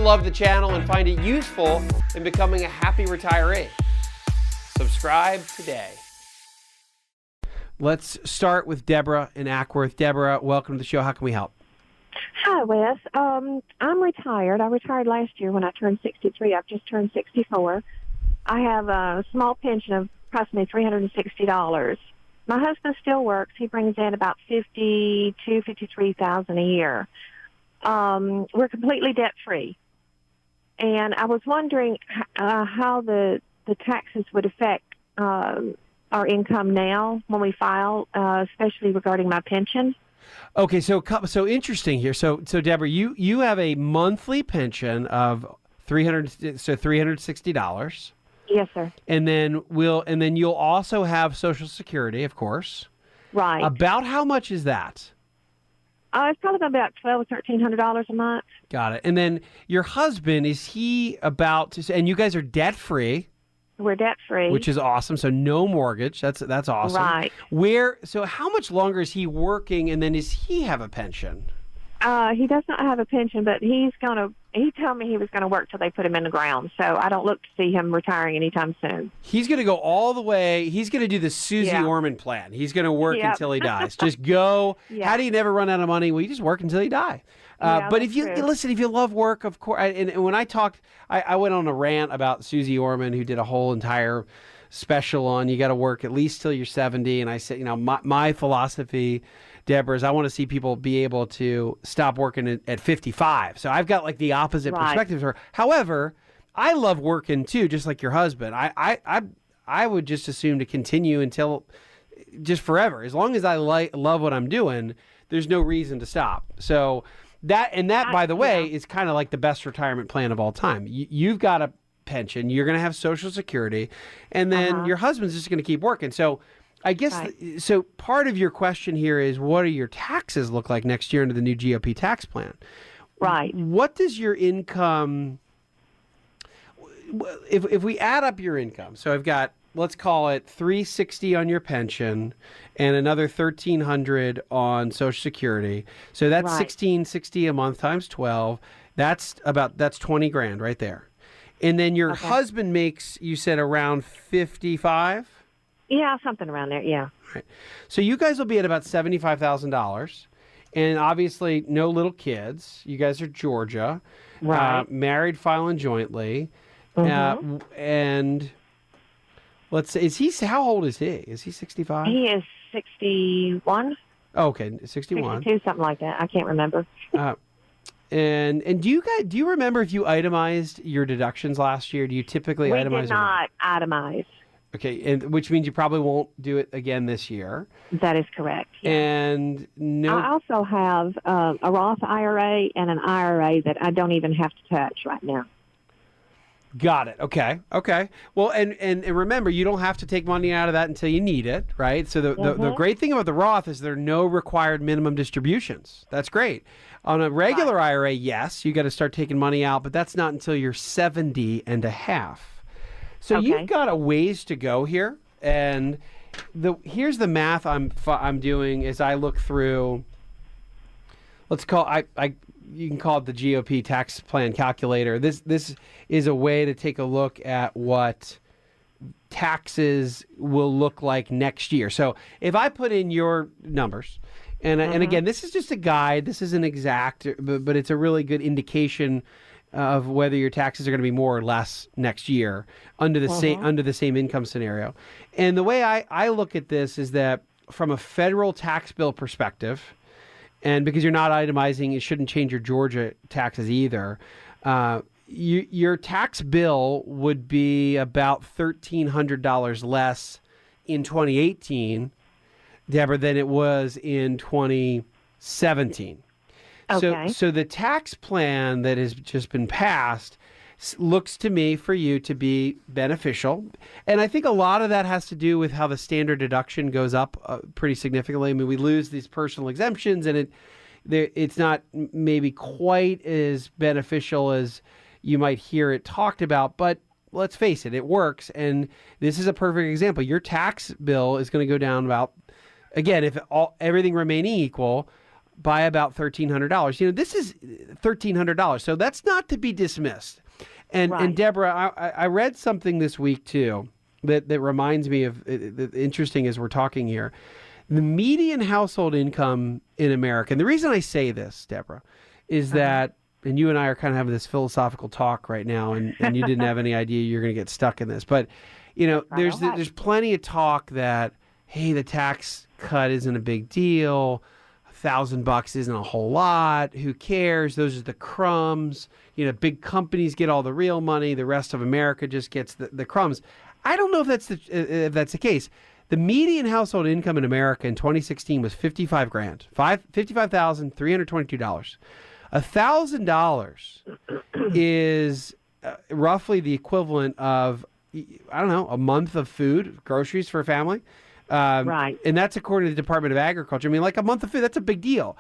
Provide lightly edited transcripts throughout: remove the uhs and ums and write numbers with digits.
love the channel and find it useful in becoming a happy retiree. Subscribe today. Let's start with Debora in Ackworth. Debora, welcome to the show. How can we help? Hi, Wes. I'm retired. I retired last year when I turned 63. I've just turned 64. I have a small pension of approximately $360. My husband still works. He brings in about $53,000 a year. We're completely debt-free. And I was wondering how the taxes would affect our income now when we file, especially regarding my pension. Okay, so interesting here. So Debora, you have a monthly pension of $360. Yes, sir. And then you'll also have Social Security, of course. Right. About how much is that? It's probably about $1,200 or $1,300 a month. Got it. And then your husband, is he about to? And you guys are debt free. We're debt-free. Which is awesome. So no mortgage. That's awesome. Right. So how much longer is he working, and then does he have a pension? He does not have a pension, but he told me he was going to work till they put him in the ground. So I don't look to see him retiring anytime soon. He's going to go all the way. He's going to do the Susie Orman plan. He's going to work until he dies. Just go. How do you never run out of money? Well, you just work until you die. But if you listen, if you love work, of course. And when I talked, I went on a rant about Susie Orman, who did a whole entire special on you got to work at least till you're 70. And I said, my philosophy, Debora, is I want to see people be able to stop working at 55. So I've got like the opposite perspective to her. However, I love working too, just like your husband. I would just assume to continue until just forever. As long as I love what I'm doing, there's no reason to stop. So that, by the way, is kind of like the best retirement plan of all time. You've got a pension, you're going to have Social Security, and then your husband's just going to keep working. So I guess, so part of your question here is, what do your taxes look like next year under the new GOP tax plan? Right. What does your income, if we add up your income, so I've got, let's call it $360 on your pension and another $1,300 on Social Security. So that's $1,660 a month times 12. That's $20,000 right there. And then your husband makes, you said, around 55? Yeah, something around there. Yeah. Right. So you guys will be at about $75,000, and obviously no little kids. You guys are Georgia, married, filing jointly, and let's say, how old is he? Is he 65? He is 61. Oh, okay, 61. 62, something like that. I can't remember. And do you remember if you itemized your deductions last year? Do you typically itemize? We did not itemize. Okay, and which means you probably won't do it again this year. That is correct. Yeah. And I also have a Roth IRA and an IRA that I don't even have to touch right now. Got it. Okay. Well, and remember, you don't have to take money out of that until you need it, right? So the great thing about the Roth is there are no required minimum distributions. That's great. On a regular IRA, yes, you got to start taking money out, but that's not until you're 70 and a half. So you've got a ways to go here, and here's the math I'm doing as I look through. Let's call you can call it the GOP tax plan calculator. This is a way to take a look at what taxes will look like next year. So if I put in your numbers, and again, this is just a guide. This isn't exact, but it's a really good indication of whether your taxes are going to be more or less next year under the same income scenario. And the way I look at this is that from a federal tax bill perspective, and because you're not itemizing, it shouldn't change your Georgia taxes either. Your tax bill would be about $1,300 less in 2018, Debora, than it was in 2017. Okay. So the tax plan that has just been passed looks to me for you to be beneficial. And I think a lot of that has to do with how the standard deduction goes up pretty significantly. I mean, we lose these personal exemptions, and it's not maybe quite as beneficial as you might hear it talked about, but let's face it, it works. And this is a perfect example. Your tax bill is going to go down about, again, if everything remaining equal, by about $1,300. This is $1,300, so that's not to be dismissed. And Debora, I read something this week too that reminds me of interesting as we're talking here. The median household income in America, and the reason I say this, Debora, is that, and you and I are kind of having this philosophical talk right now, and you didn't have any idea you're going to get stuck in this, but there's plenty of talk that, hey, the tax cut isn't a big deal. $1,000 isn't a whole lot. Who cares? Those are the crumbs. Big companies get all the real money. The rest of America just gets the crumbs. I don't know if that's the case. The median household income in America in 2016 was $55,000, $55,322. $1,000 is roughly the equivalent of, I don't know, a month of food, groceries for a family. And that's according to the Department of Agriculture. I mean, like a month of food, that's a big deal.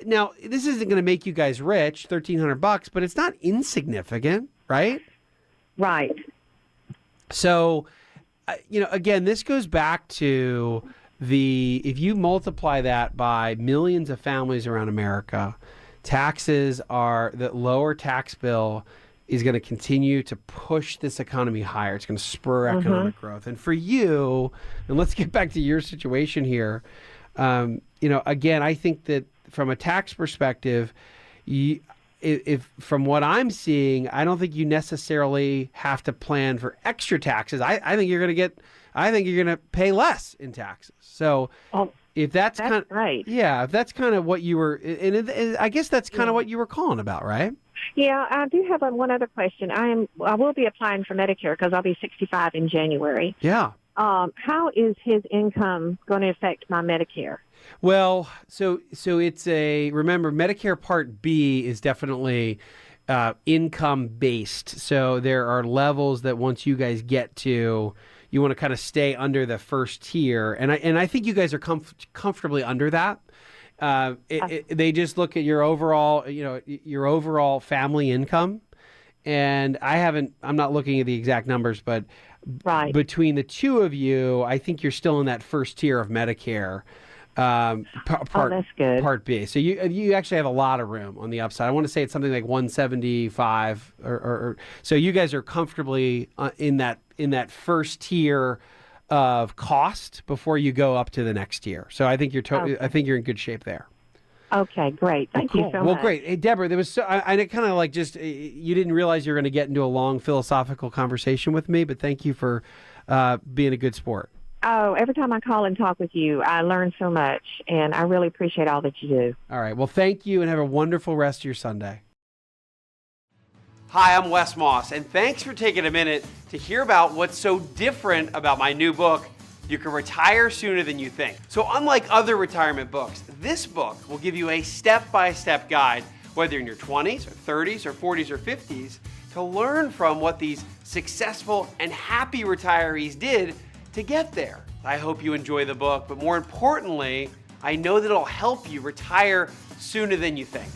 Now, this isn't going to make you guys rich, $1,300, but it's not insignificant, right? Right. So, again, this goes back to if you multiply that by millions of families around America, the lower tax bill is going to continue to push this economy higher. It's going to spur economic growth. And for you, and let's get back to your situation here, again, I think that from a tax perspective, if from what I'm seeing, I don't think you necessarily have to plan for extra taxes. I think you're going to pay less in taxes. So if that's kind of right. Yeah, if that's kind of what you were, and I guess that's kind of what you were calling about, right? Yeah, I do have one other question. I will be applying for Medicare because I'll be 65 in January. Yeah. How is his income going to affect my Medicare? Well, so it's remember, Medicare Part B is definitely income based. So there are levels that once you guys get to, you want to kind of stay under the first tier. And I think you guys are comfortably under that. They just look at your overall family income. And I'm not looking at the exact numbers, but between the two of you, I think you're still in that first tier of Medicare. That's good. Part B. So you actually have a lot of room on the upside. I want to say it's something like 175 or so you guys are comfortably in that first tier of cost before you go up to the next tier. So I think I think you're in good shape there. Okay, great. Thank you so much. Well, great. Hey, Debora, there was I kind of like just you didn't realize you were going to get into a long philosophical conversation with me, but thank you for being a good sport. Oh, every time I call and talk with you, I learn so much, and I really appreciate all that you do. All right. Well, thank you, and have a wonderful rest of your Sunday. Hi, I'm Wes Moss, and thanks for taking a minute to hear about what's so different about my new book, You Can Retire Sooner Than You Think. So unlike other retirement books, this book will give you a step-by-step guide, whether you're in your 20s or 30s or 40s or 50s, to learn from what these successful and happy retirees did to get there. I hope you enjoy the book, but more importantly, I know that it'll help you retire sooner than you think.